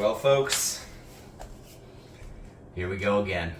Well, folks, here we go again.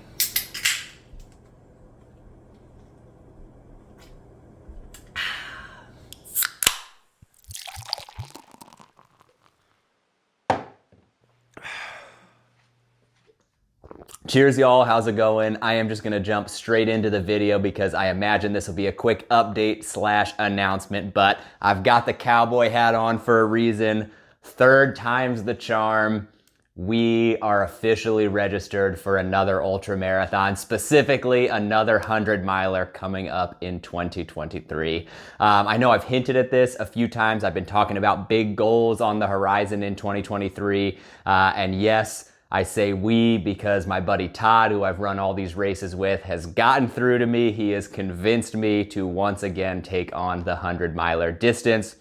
Cheers, y'all. How's it going? I am just going to jump straight into the video because I imagine this will be a quick update / announcement, but I've got the cowboy hat on for a reason. Third time's the charm. We are officially registered for another ultra marathon, specifically another 100-miler coming up in 2023. I know I've hinted at this a few times. I've been talking about big goals on the horizon in 2023, and yes, I say we because my buddy Todd, who I've run all these races with, has gotten through to me. He has convinced me to once again take on the 100-miler distance.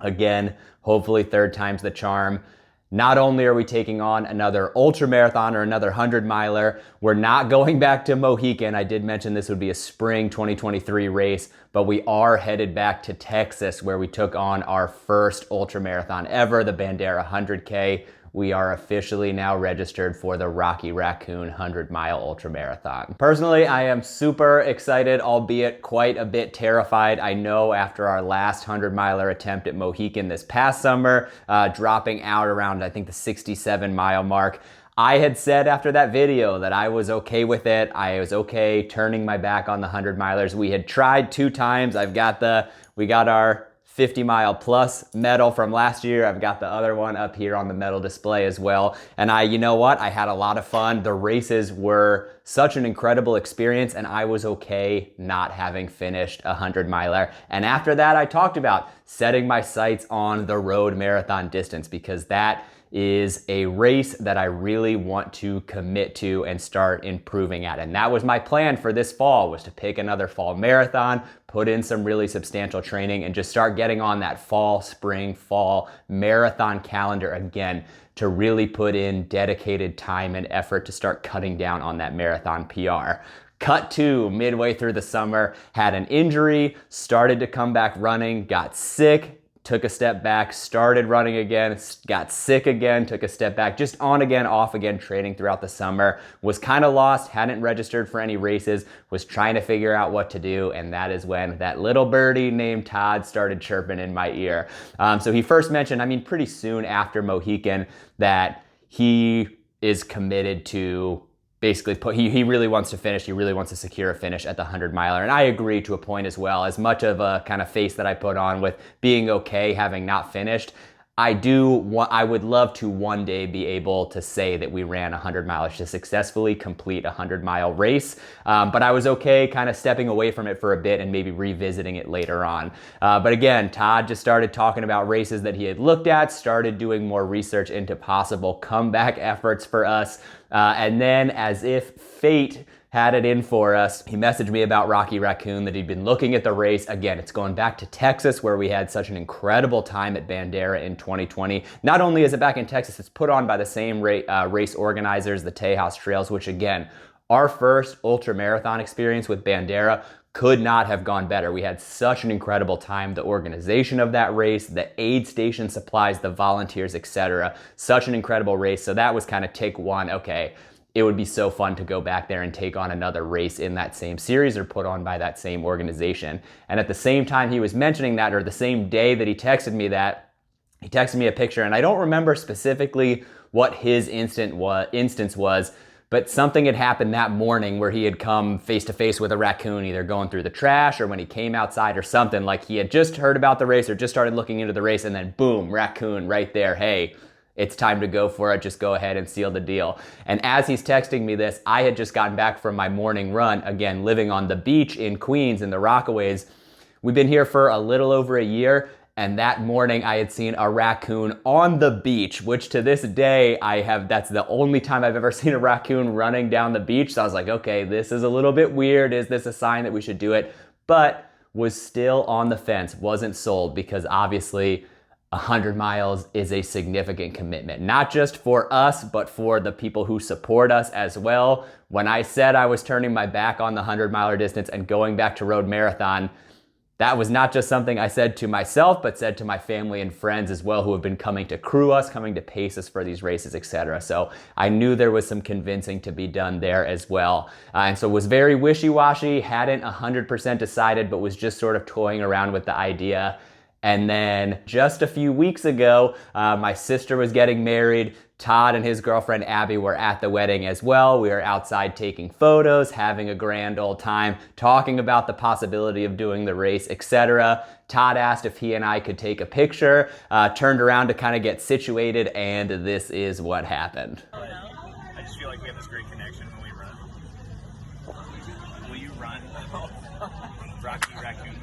Again, hopefully third time's the charm. Not only are we taking on another ultra marathon or another 100-miler, we're not going back to Mohican. I did mention this would be a spring 2023 race, but we are headed back to Texas where we took on our first ultra marathon ever, the Bandera 100K. We are officially now registered for the Rocky Raccoon 100-mile ultra marathon. Personally, I am super excited, albeit quite a bit terrified. I know after our last 100-miler attempt at Mohican this past summer, dropping out around, I think, the 67-mile mark, I had said after that video that I was okay with it. I was okay turning my back on the 100-milers. We had tried 2 times. We got our 50-mile plus medal from last year. I've got the other one up here on the medal display as well. And you know what? I had a lot of fun. The races were such an incredible experience, and I was okay not having finished a 100-miler. And after that, I talked about setting my sights on the road marathon distance because that is a race that I really want to commit to and start improving at. And that was my plan for this fall, was to pick another fall marathon, put in some really substantial training, and just start getting on that fall, spring, fall marathon calendar again to really put in dedicated time and effort to start cutting down on that marathon PR. Cut to midway through the summer, had an injury, started to come back running, got sick, took a step back, started running again, got sick again, took a step back, just on again, off again, training throughout the summer. Was kind of lost, hadn't registered for any races, was trying to figure out what to do, and that is when that little birdie named Todd started chirping in my ear. So he first mentioned, pretty soon after Mohican, that he is committed to basically he really wants to finish, he really wants to secure a finish at the 100-miler. And I agree to a point as well. As much of a kind of face that I put on with being okay having not finished, I would love to one day be able to say that we ran 100 miles to successfully complete a 100-mile race. But I was okay kind of stepping away from it for a bit and maybe revisiting it later on. But again, Todd just started talking about races that he had looked at, started doing more research into possible comeback efforts for us. And then, as if fate had it in for us, he messaged me about Rocky Raccoon, that he'd been looking at the race. Again, it's going back to Texas, where we had such an incredible time at Bandera in 2020. Not only is it back in Texas, it's put on by the same race organizers, the Tejas Trails, which again, our first ultra marathon experience with Bandera could not have gone better. We had such an incredible time. The organization of that race, the aid station supplies, the volunteers, etc. Such an incredible race. So that was kind of take one. Okay, it would be so fun to go back there and take on another race in that same series or put on by that same organization. And at the same time he was mentioning that, or the same day that he texted me that, he texted me a picture, and I don't remember specifically what his instance was, but something had happened that morning where he had come face to face with a raccoon, either going through the trash or when he came outside or something. Like he had just heard about the race or just started looking into the race, and then boom, raccoon right there. Hey, it's time to go for it. Just go ahead and seal the deal. And as he's texting me this, I had just gotten back from my morning run, again, living on the beach in Queens in the Rockaways. We've been here for a little over a year, and that morning I had seen a raccoon on the beach, which to this day that's the only time I've ever seen a raccoon running down the beach. So I was like, okay, this is a little bit weird. Is this a sign that we should do it? But was still on the fence, wasn't sold, because obviously 100 miles is a significant commitment, not just for us, but for the people who support us as well. When I said I was turning my back on the 100-miler distance and going back to road marathon, that was not just something I said to myself, but said to my family and friends as well, who have been coming to crew us, coming to pace us for these races, etc. So I knew there was some convincing to be done there as well. And so was very wishy-washy, hadn't 100% decided, but was just sort of toying around with the idea. And then just a few weeks ago, my sister was getting married. Todd and his girlfriend Abby were at the wedding as well. We were outside taking photos, having a grand old time, talking about the possibility of doing the race, etc. Todd asked if he and I could take a picture, turned around to kind of get situated, and this is what happened. I just feel like we have this great connection when we run. Will you run? Rocky Raccoon.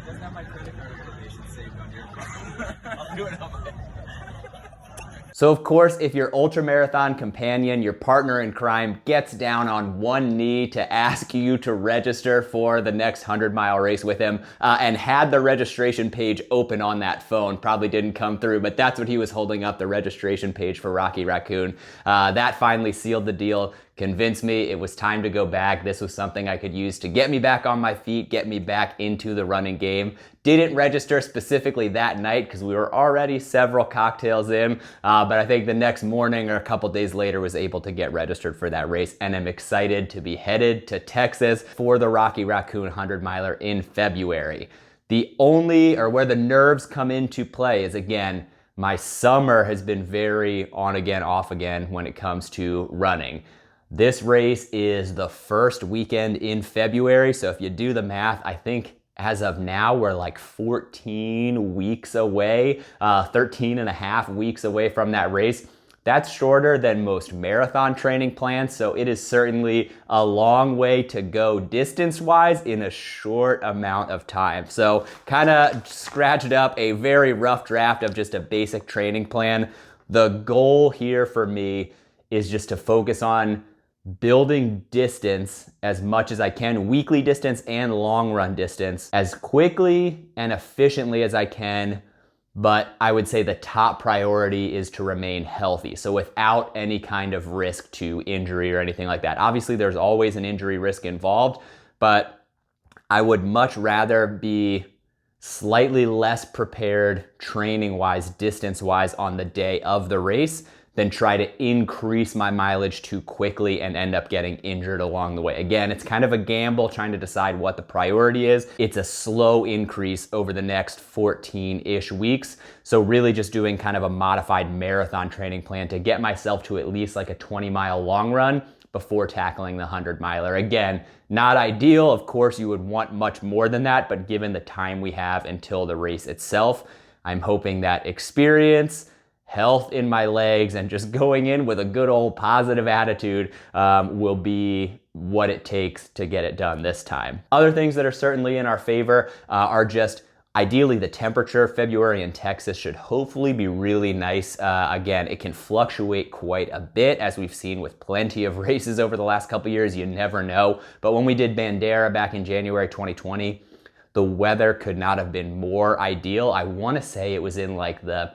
Doesn't have my credit card information saved on your phone. I'll do it on my... So of course, if your ultramarathon companion, your partner in crime, gets down on one knee to ask you to register for the next 100-mile race with him, and had the registration page open on that phone, probably didn't come through, but that's what he was holding up, the registration page for Rocky Raccoon. That finally sealed the deal, convinced me it was time to go back. This was something I could use to get me back on my feet, get me back into the running game. Didn't register specifically that night because we were already several cocktails in, but I think the next morning or a couple days later was able to get registered for that race, and I'm excited to be headed to Texas for the Rocky Raccoon 100-miler in February. The only, or where the nerves come into play is, again, my summer has been very on again, off again when it comes to running. This race is the first weekend in February, so if you do the math, I think as of now, we're like 14 weeks away, 13 and a half weeks away from that race. That's shorter than most marathon training plans, so it is certainly a long way to go distance-wise in a short amount of time. So kind of scratched up a very rough draft of just a basic training plan. The goal here for me is just to focus on building distance as much as I can, weekly distance and long run distance, as quickly and efficiently as I can. But I would say the top priority is to remain healthy. So without any kind of risk to injury or anything like that. Obviously, there's always an injury risk involved, but I would much rather be slightly less prepared training-wise, distance-wise on the day of the race than try to increase my mileage too quickly and end up getting injured along the way. Again, it's kind of a gamble trying to decide what the priority is. It's a slow increase over the next 14-ish weeks. So really just doing kind of a modified marathon training plan to get myself to at least like a 20-mile long run before tackling the 100-miler. Again, not ideal. Of course, you would want much more than that, but given the time we have until the race itself, I'm hoping that experience, health in my legs, and just going in with a good old positive attitude will be what it takes to get it done this time. Other things that are certainly in our favor are just ideally the temperature. February in Texas should hopefully be really nice. Again, it can fluctuate quite a bit, as we've seen with plenty of races over the last couple years. You never know. But when we did Bandera back in January 2020, the weather could not have been more ideal. I want to say it was in like the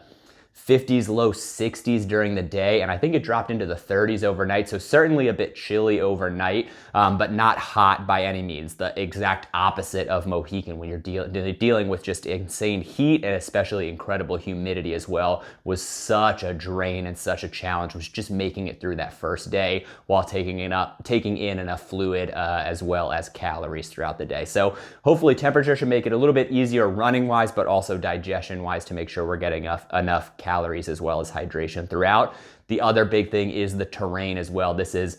50s, low 60s during the day, and I think it dropped into the 30s overnight, so certainly a bit chilly overnight, but not hot by any means. The exact opposite of Mohican, when you're dealing with just insane heat and especially incredible humidity as well, was such a drain and such a challenge, was just making it through that first day while taking in enough fluid as well as calories throughout the day. So hopefully temperature should make it a little bit easier running-wise, but also digestion-wise to make sure we're getting enough calories as well as hydration throughout. The other big thing is the terrain as well. This is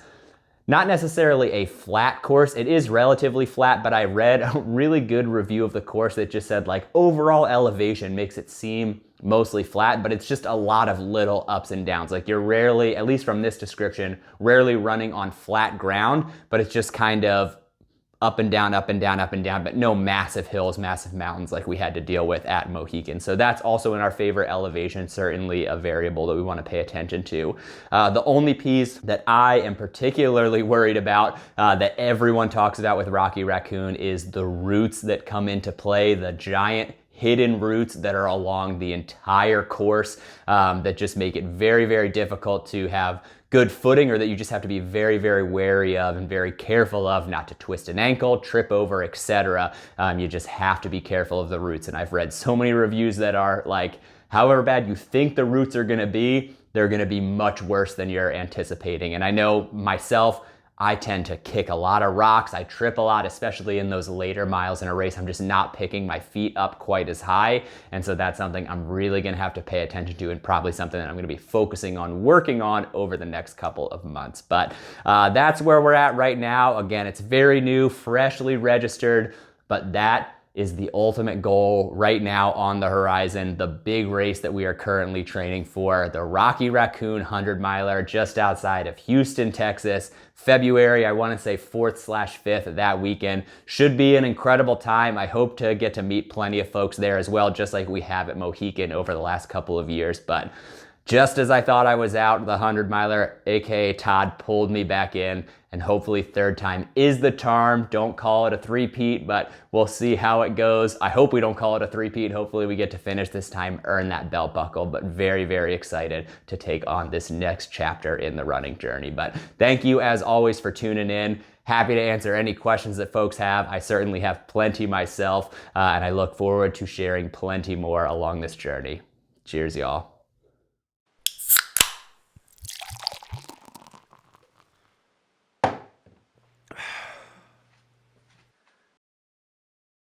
not necessarily a flat course. It is relatively flat, but I read a really good review of the course that just said like overall elevation makes it seem mostly flat, but it's just a lot of little ups and downs. Like you're rarely, at least from this description, rarely running on flat ground, but it's just kind of up and down, up and down, up and down, but no massive hills, massive mountains like we had to deal with at Mohican. So that's also in our favor. Elevation, certainly a variable that we want to pay attention to. The only piece that I am particularly worried about that everyone talks about with Rocky Raccoon is the roots that come into play, the giant hidden roots that are along the entire course that just make it very, very difficult to have good footing or that you just have to be very, very wary of and very careful of not to twist an ankle, trip over, etc. You just have to be careful of the roots. And I've read so many reviews that are like, however bad you think the roots are gonna be, they're gonna be much worse than you're anticipating. And I know myself, I tend to kick a lot of rocks. I trip a lot, especially in those later miles in a race. I'm just not picking my feet up quite as high. And so that's something I'm really gonna have to pay attention to and probably something that I'm gonna be focusing on working on over the next couple of months. But that's where we're at right now. Again, it's very new, freshly registered, but that is the ultimate goal right now on the horizon, the big race that we are currently training for, the Rocky Raccoon 100 miler just outside of Houston, Texas. February, I want to say 4th/5th that weekend. Should be an incredible time. I hope to get to meet plenty of folks there as well, just like we have at Mohican over the last couple of years. But just as I thought I was out, the 100 miler, aka Todd, pulled me back in, and hopefully third time is the charm. Don't call it a three-peat, but we'll see how it goes. I hope we don't call it a three-peat. Hopefully we get to finish this time, earn that belt buckle, but very, very excited to take on this next chapter in the running journey. But thank you as always for tuning in. Happy to answer any questions that folks have. I certainly have plenty myself, and I look forward to sharing plenty more along this journey. Cheers, y'all.